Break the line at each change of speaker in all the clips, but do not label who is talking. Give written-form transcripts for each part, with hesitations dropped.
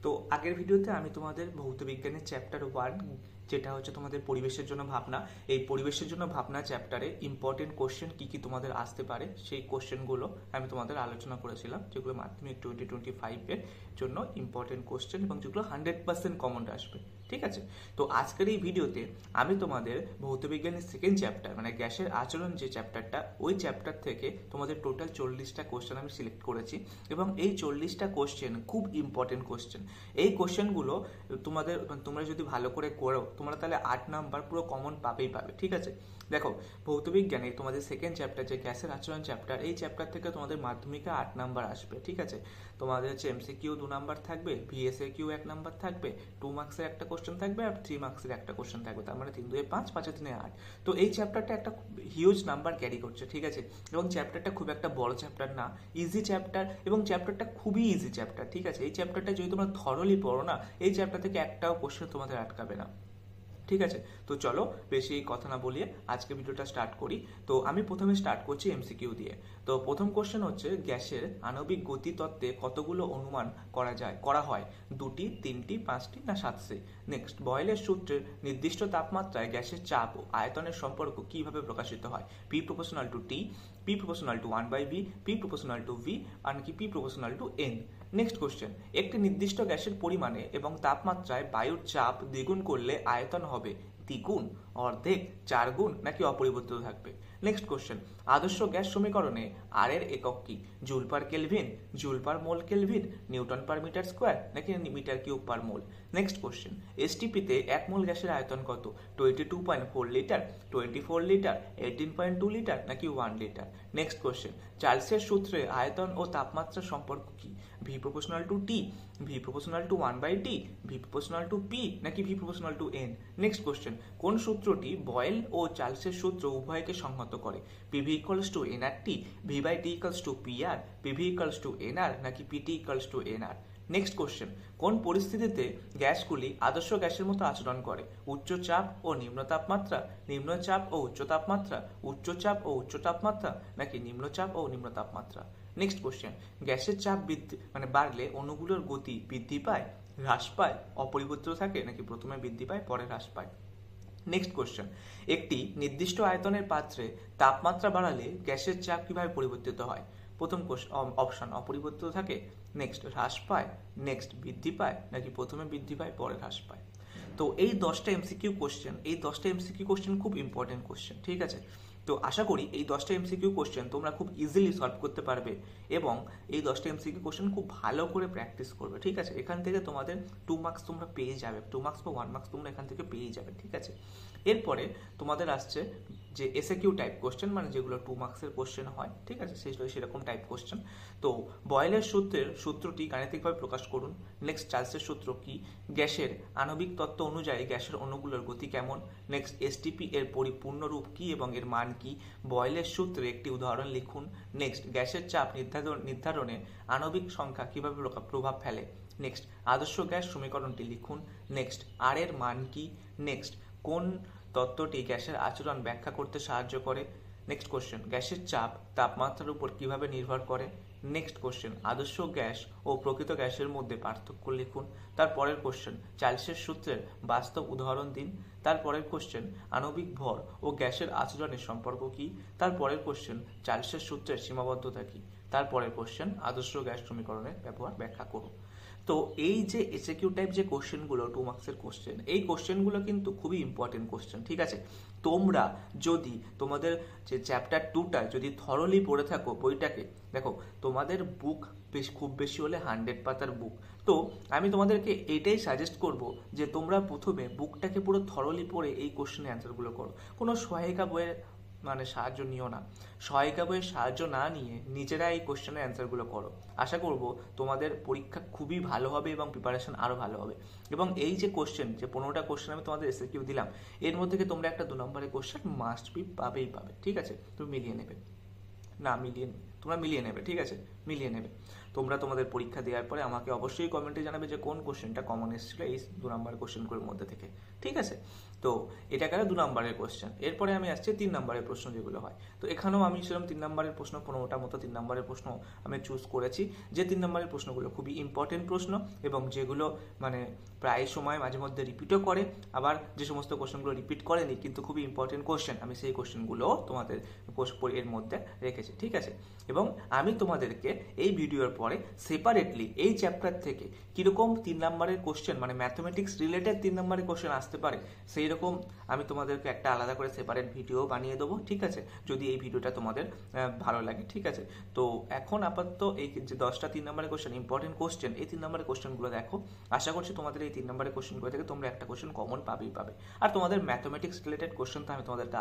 তো আগের ভিডিওতে আমি তোমাদের ভৌতবিজ্ঞানের চ্যাপ্টার 1, যেটা হচ্ছে তোমাদের পরিবেশের জন্য ভাবনা, এই পরিবেশের জন্য ভাবনা চ্যাপ্টারে ইম্পর্টেন্ট কোশ্চেন কি কি তোমাদের আসতে পারে সেই কোশ্চেনগুলো আমি তোমাদের আলোচনা করেছিলাম, যেগুলো মাধ্যমিক 2025-এর জন্য ইম্পর্টেন্ট কোশ্চেন এবং যেগুলো 100% কমন আসবে। ঠিক আছে, তো আজকের এই ভিডিওতে আমি তোমাদের ভৌতবিজ্ঞানের সেকেন্ড চ্যাপ্টার মানে গ্যাসের আচরণ যে চ্যাপ্টারটা, ওই চ্যাপ্টার থেকে তোমাদের টোটাল 40টা কোশ্চেন আমি সিলেক্ট করেছি এবং এই 40টা কোশ্চেন খুব ইম্পর্টেন্ট কোশ্চেন। এই কোশ্চেনগুলো তোমরা যদি ভালো করে করো, তোমরা তাহলে 8 নাম্বার পুরো কমন পাবেই পাবে। ঠিক আছে, দেখো ভৌতবিজ্ঞানে তোমাদের সেকেন্ড চ্যাপ্টার যে গ্যাসের আচরণ চ্যাপ্টার, এই চ্যাপ্টার থেকে তোমাদের মাধ্যমিকে 8 নাম্বার আসবে। ঠিক আছে, তোমাদের হচ্ছে এমসিকিউ 2 নাম্বার থাকবে, ভিএসএ কিউ 1 নাম্বার থাকবে, 2 মার্কসের একটা কোশ্চেন থাকবে আর 3 মার্কসের একটা কোশ্চেন থাকবে, তার মানে 3 2 5, 5 3 8। তো এই চ্যাপ্টারটা একটা হিউজ নাম্বার ক্যারি করছে। ঠিক আছে, এবং চ্যাপ্টারটা খুব একটা বড় চ্যাপ্টার না, ইজি চ্যাপ্টার, এবং চ্যাপ্টারটা খুবই ইজি চ্যাপ্টার। ঠিক আছে, এই চ্যাপ্টারটা যদি তোমরা থরলি পড়ো না, এই চ্যাপ্টার থেকে একটাও কোশ্চেন তোমাদের আটকাবে না। ঠিক আছে, তো চলো বেশি কথা না বলিয়ে আজকে ভিডিওটা স্টার্ট করি। তো আমি প্রথমে স্টার্ট করছি এমসিকিউ দিয়ে। তো প্রথম কোশ্চেন হচ্ছে, গ্যাসের আণবিক গতি তত্ত্বে কতগুলো অনুমান করা হয়? 2টি, 3টি, 5টি না 7টি? নেক্সট, বয়েলের সূত্রের নির্দিষ্ট তাপমাত্রায় গ্যাসের চাপ ও আয়তনের সম্পর্ক কিভাবে প্রকাশিত হয়? P proportional to T, P proportional to 1/v, P proportional to V, আর নাকি P proportional to N? Next question, একটি নির্দিষ্ট গ্যাসের পরিমাণে এবং তাপমাত্রায় বায়ুর চাপ দ্বিগুণ করলে আয়তন হবে দ্বিগুণ, অর্ধেক, 4 গুণ নাকি অপরিবর্তিত থাকবে? নেক্সট কোশ্চেন, আদর্শ গ্যাস সমীকরণে আর এর একক কি? Joule per kelvin, joule per mole kelvin, newton per metre square নাকি metre cube per mole? Next question, এসটিপিতে 1 মোল গ্যাসের আয়তন কত? 22.4 লিটার, 24 লিটার, 18.2 লিটার নাকি 1 লিটার? নেক্সট কোশ্চেন, চার্লসের সূত্রে আয়তন ও তাপমাত্রার সম্পর্ক কি? V proportional to T, V proportional to 1/t, V proportional to P নাকি V proportional to N? Next question, কোন সূত্রটি বয়েল ও চার্লসের সূত্র উভয়কে সংহত করে? PV equals to NRT, V by T equals to PR, PV equals to NR নাকি PT equals to NR? Next question, কোন পরিস্থিতিতে গ্যাসগুলি আদর্শ গ্যাসের মতো আচরণ করে? উচ্চ চাপ ও নিম্ন তাপমাত্রা, নিম্ন চাপ ও উচ্চ তাপমাত্রা, উচ্চ চাপ ও উচ্চ তাপমাত্রা নাকি নিম্ন চাপ ও নিম্ন তাপমাত্রা? নেক্সট কোশ্চেন, গ্যাসের চাপ বৃদ্ধি বাড়লে অণুগুলোর গতি বৃদ্ধি পায়, হ্রাস পায়, অপরিবর্তিত থাকে নাকি প্রথমে বৃদ্ধি পায় পরে হ্রাস পায়? নেক্সট কোশ্চেন, একটি নির্দিষ্ট আয়তনের পাত্রে তাপমাত্রা বাড়ালে গ্যাসের চাপ কিভাবে পরিবর্তিত হয়? প্রথম অপশন অপরিবর্তিত থাকে, নেক্সট হ্রাস পায়, নেক্সট বৃদ্ধি পায় নাকি প্রথমে বৃদ্ধি পায় পরে হ্রাস পায়? তো এই 10টা এমসিকিউ কোশ্চেন, এই 10টা এমসিকিউ কোশ্চেন খুব ইম্পর্টেন্ট কোশ্চেন। ঠিক আছে, তো আশা করি এই 10টা এমসিকিউ কোশ্চেন তোমরা খুব ইজিলি সলভ করতে পারবে এবং এই 10টা এমসিকিউ কোশ্চেন খুব ভালো করে প্র্যাকটিস করবে। ঠিক আছে, এখান থেকে তোমাদের 2 মার্কস তোমরা পেয়ে যাবে, 2 মার্কস বা 1 মার্কস তোমরা এখান থেকে পেয়ে যাবে। ঠিক আছে, এরপরে তোমাদের আসছে যে এসএকিউ টাইপ কোশ্চেন, মানে যেগুলো 2 মার্কসের কোশ্চেন হয়। ঠিক আছে, সেরকম টাইপ কোশ্চেন। তো বয়েলের সূত্রটি গাণিতিকভাবে প্রকাশ করুন। নেক্সট, চার্লসের সূত্র কি? গ্যাসের আণবিক তত্ত্ব অনুযায়ী গ্যাসের অণুগুলোর গতি কেমন? নেক্সট, এসটিপি এর পরিপূর্ণ রূপ কি এবং এর মান কি? বয়েলের সূত্রে একটি উদাহরণ লিখুন। নেক্সট, গ্যাসের চাপ নির্ধারণে আণবিক সংখ্যা কিভাবে প্রভাব ফেলে? নেক্সট, আদর্শ গ্যাস সমীকরণটি লিখুন। নেক্সট, আর এর মান কি? নেক্সট, কোন তত্ত্বটি গ্যাসের আচরণ ব্যাখ্যা করতে সাহায্য করে? নেক্সট কোশ্চেন, গ্যাসের চাপ তাপমাত্রার উপর কিভাবে নির্ভর করে? নেক্সট কোশ্চেন, আদর্শ গ্যাস ও প্রকৃত গ্যাসের মধ্যে পার্থক্য লিখুন। তারপরের কোশ্চেন, চার্লসের সূত্রের বাস্তব উদাহরণ দিন। তারপরের কোশ্চেন, আণবিক ভর ও গ্যাসের আচরণের সম্পর্ক কি? তারপরের কোশ্চেন, চার্লসের সূত্রের সীমাবদ্ধতা কি? তারপরের কোশ্চেন, আদর্শ গ্যাস সমীকরণের ব্যবহার ব্যাখ্যা করুন। তো এই যে এসএকিউ টাইপ যে কোশ্চেনগুলো 2 মার্কসের কোশ্চেন, এই কোশ্চেনগুলো কিন্তু খুবই ইম্পর্টেন্ট কোশ্চেন। ঠিক আছে, তোমরা যদি তোমাদের যে চ্যাপ্টার 2টা যদি থরলি পড়ে থাকো বইটাকে, দেখো তোমাদের বুক খুব বেশি হলে 100 পাতার বুক। তো আমি তোমাদেরকে এটাই সাজেস্ট করব যে তোমরা প্রথমে বুকটাকে পুরো থরলি পড়ে এই কোশ্চেনের অ্যান্সারগুলো করো। কোনো সহায়িকা বইয়ের সাহায্য নিও না, সহায়িকা বইয়ের সাহায্য না নিয়ে নিজেরা এই কোশ্চেনের অ্যান্সারগুলো করো। আশা করব তোমাদের পরীক্ষা খুবই ভালো হবে এবং প্রিপারেশন আরও ভালো হবে। এবং এই যে কোশ্চেন, যে 15টা কোশ্চেন আমি তোমাদের এসএকিউ দিলাম, এর মধ্যে থেকে তোমরা একটা 2 নম্বরের কোশ্চেন মাস্ট বি পাবেই পাবে। ঠিক আছে, তুমি মিলিয়ে নেবে, না মিলিয়ে তোমরা মিলিয়ে নেবে, ঠিক আছে, মিলিয়ে নেবে। তোমরা তোমাদের পরীক্ষা দেওয়ার পরে আমাকে অবশ্যই কমেন্টে জানাবে যে কোন কোশ্চেনটা কমন এসেছিল এই 2 নম্বরের কোশ্চেনগুলোর মধ্যে থেকে, ঠিক আছে। তো এটা গেল 2 নম্বরের কোশ্চেন। এরপরে আমি আসছি 3 নম্বরের প্রশ্ন যেগুলো হয়। তো এখানেও আমি সেরকম 3 নম্বরের প্রশ্ন 15টা মতো 3 নম্বরের প্রশ্ন আমি চুজ করেছি, যে 3 নম্বরের প্রশ্নগুলো খুবই ইম্পর্টেন্ট প্রশ্ন এবং যেগুলো মানে প্রায় সময় মাঝে মধ্যে রিপিটও করে, আবার যে সমস্ত কোশ্চেনগুলো রিপিট করেনি কিন্তু খুবই ইম্পর্টেন্ট কোশ্চেন, আমি সেই কোশ্চেনগুলো তোমাদের এর মধ্যে রেখেছি, ঠিক আছে। এবং আমি তোমাদেরকে এই ভিডিওর পরে সেপারেটলি এই চ্যাপ্টার থেকে কিরকম 3 নম্বরের কোশ্চেন মানে ম্যাথমেটিক্স রিলেটেড 3 নম্বরের কোশ্চেন আসতে পারে সেই রকম আমি তোমাদেরকে একটা আলাদা করে সেপারেট ভিডিও বানিয়ে দেবো, ঠিক আছে, যদি এই ভিডিওটা তোমাদের ভালো লাগে, ঠিক আছে। তো এখন আপাতত এই যে 10টা 3 নম্বরের কোশ্চেন ইম্পর্টেন্ট কোশ্চেন, এই 3 নম্বরের কোশ্চেনগুলো দেখো। আশা করছি তোমাদের এই 3 নম্বরের কোশ্চেনগুলো থেকে তোমরা একটা কোশ্চেন কমন পাবেই পাবে। আর তোমাদের ম্যাথমেটিক্স রিলেটেড কোশ্চেন তো আমি তোমাদেরকে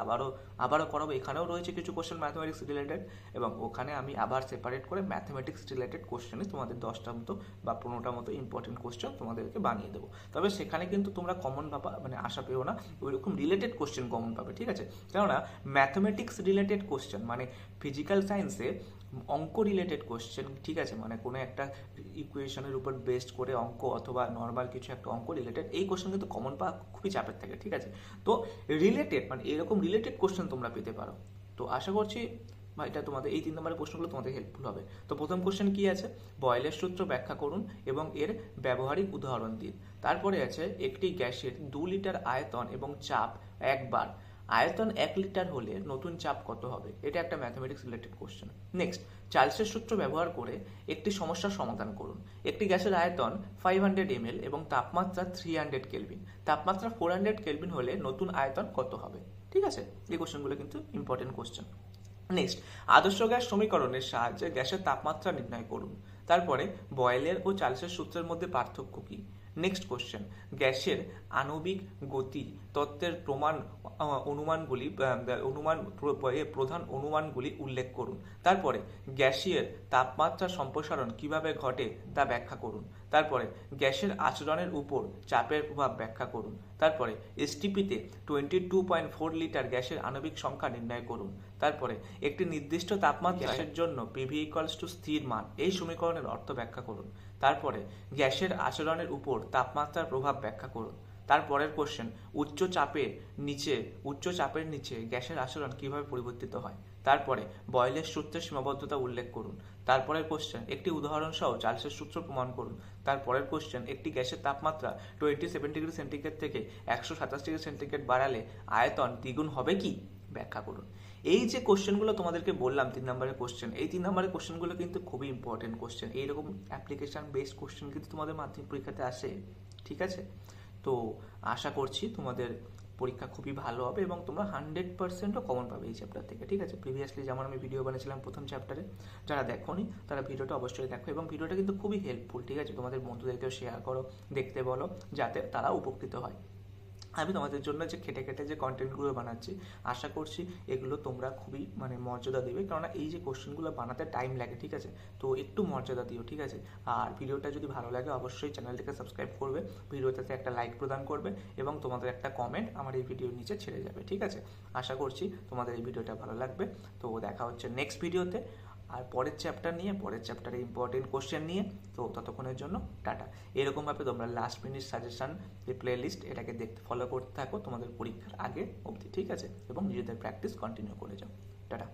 আবারও করাবো। এখানেও রয়েছে কিছু কোশ্চেন ম্যাথমেটিক্স রিলেটেড এবং ওখানে আমি আবার সেপারেট করে ম্যাথমেটিক্স রিলেটেড কোশ্চেনই তোমাদের 10টা মতো বা 15টা মতো ইম্পর্টেন্ট কোশ্চেন তোমাদেরকে বানিয়ে দেবো। তবে সেখানে কিন্তু তোমরা কমন পাবা মানে আশা পেও না, ওইরকম রিলেটেড কোশ্চেন কমন পাবে, ঠিক আছে। কেননা ম্যাথমেটিক্স রিলেটেড কোশ্চেন মানে ফিজিক্যাল সায়েন্সে অঙ্ক রিলেটেড কোশ্চেন, ঠিক আছে, মানে কোনো একটা ইকুয়েশনের উপর বেসড করে অঙ্ক অথবা নর্মাল কিছু একটা অঙ্ক রিলেটেড এই কোশ্চেন কিন্তু কমন পাওয়া খুবই চাপের থাকে, ঠিক আছে। তো রিলেটেড মানে এরকম রিলেটেড কোশ্চেন তোমরা পেতে পারো। তো আশা করছি বা এটা তোমাদের এই 3 নম্বরের প্রশ্নগুলো তোমাদের হেল্পফুল হবে। তো প্রথম কোশ্চেন কি আছে, বয়েলের সূত্র ব্যাখ্যা করুন এবং এর ব্যবহারিক উদাহরণ দিন। তারপরে আছে একটি গ্যাসের 2 লিটার আয়তন এবং চাপ 1 বার, আয়তন 1 লিটার হলে নতুন চাপ কত হবে? এটা একটা ম্যাথমেটিক্স রিলেটেড কোশ্চেন। নেক্সট, চার্লসের সূত্র ব্যবহার করে একটি সমস্যার সমাধান করুন। একটি গ্যাসের আয়তন 500 ml এবং তাপমাত্রা 300 কেলভিন, তাপমাত্রা 400 কেলভিন হলে নতুন আয়তন কত হবে? ঠিক আছে, এই কোশ্চেনগুলো কিন্তু ইম্পর্টেন্ট কোশ্চেন। নেক্সট, আদর্শ গ্যাস সমীকরণের সাহায্যে গ্যাসের তাপমাত্রা নির্ণয় করুন। তারপরে বয়েলের ও চার্লসের সূত্রের মধ্যে পার্থক্য কি? নেক্সট কোশ্চেন, গ্যাসের আণবিক গতি তত্ত্বের প্রধান অনুমানগুলি উল্লেখ করুন। তারপরে গ্যাসীয় তাপমাত্রা সম্প্রসারণ কিভাবে ঘটে তা ব্যাখ্যা করুন। তারপরে গ্যাসের আচরণের উপর চাপের প্রভাব ব্যাখ্যা করুন। তারপরে এসটিপিতে 22.4 লিটার গ্যাসের আণবিক সংখ্যা নির্ণয় করুন। তারপরে একটি নির্দিষ্ট তাপমাত্রার জন্য পিভি ইকুয়ালস টু স্থির মান, এই সমীকরণের অর্থ ব্যাখ্যা করুন। তারপরে গ্যাসের আচরণের উপর তাপমাত্রার প্রভাব ব্যাখ্যা করুন। তারপরের কোশ্চেন, উচ্চ চাপের নিচে গ্যাসের আচরণ কিভাবে পরিবর্তিত হয়। তারপরে বয়েলের সূত্রের সীমাবদ্ধতা উল্লেখ করুন। তারপরের কোশ্চেন, একটি উদাহরণ সহ চার্লসের সূত্র প্রমাণ করুন। তারপরের কোশ্চেন, একটি গ্যাসের তাপমাত্রা 27 ডিগ্রি সেন্টিগ্রেড থেকে 127 ডিগ্রি সেন্টিগ্রেড বাড়ালে আয়তন দ্বিগুণ হবে কি? ব্যাখ্যা করুন। এই যে কোশ্চেনগুলো তোমাদেরকে বললাম 3 নম্বরের কোশ্চেন, এই 3 নম্বরের কোশ্চেনগুলো কিন্তু খুবই ইম্পর্টেন্ট কোশ্চেন। এইরকম অ্যাপ্লিকেশন বেসড কোশ্চেন কিন্তু তোমাদের মাধ্যমিক পরীক্ষাতে আসে, ঠিক আছে। তো আশা করছি তোমাদের পরীক্ষা খুবই ভালো হবে এবং তোমরা 100%ও কমন পাবে এই চ্যাপ্টার থেকে, ঠিক আছে। প্রিভিয়াসলি যেমন আমি ভিডিও বানিয়েছিলাম প্রথম চ্যাপ্টারে, যারা দেখোনি তারা ভিডিওটা অবশ্যই দেখো এবং ভিডিওটা কিন্তু খুবই হেল্পফুল, ঠিক আছে। তোমাদের বন্ধুদেরকেও শেয়ার করো, দেখতে বলো, যাতে তারা উপকৃত হয়। আমি তোমাদের জন্য যে খেটে খেটে যে কন্টেন্টগুলো বানাচ্ছি, আশা করছি এগুলো তোমরা খুবই মানে মর্যাদা দেবে, কেননা এই যে কোশ্চেনগুলো বানাতে টাইম লাগে, ঠিক আছে। তো একটু মর্যাদা দিও, ঠিক আছে। আর ভিডিওটা যদি ভালো লাগে অবশ্যই চ্যানেলটিকে সাবস্ক্রাইব করবে, ভিডিওটাতে একটা লাইক প্রদান করবে এবং তোমাদের একটা কমেন্ট আমার এই ভিডিওর নিচে ছেড়ে যাবে, ঠিক আছে। আশা করছি তোমাদের এই ভিডিওটা ভালো লাগবে। তো দেখা হচ্ছে নেক্সট ভিডিওতে আর পরের চ্যাপ্টারে ইম্পর্টেন্ট কোশ্চেন নিয়ে। তো ততক্ষণের জন্য টাটা। এরকমভাবে তোমরা লাস্ট মিনিট সাজেশন যে প্লে লিস্ট এটাকে ফলো করতে থাকো তোমাদের পরীক্ষার আগে অবধি, ঠিক আছে, এবং নিজেদের প্র্যাকটিস কন্টিনিউ করে যাও। টাটা।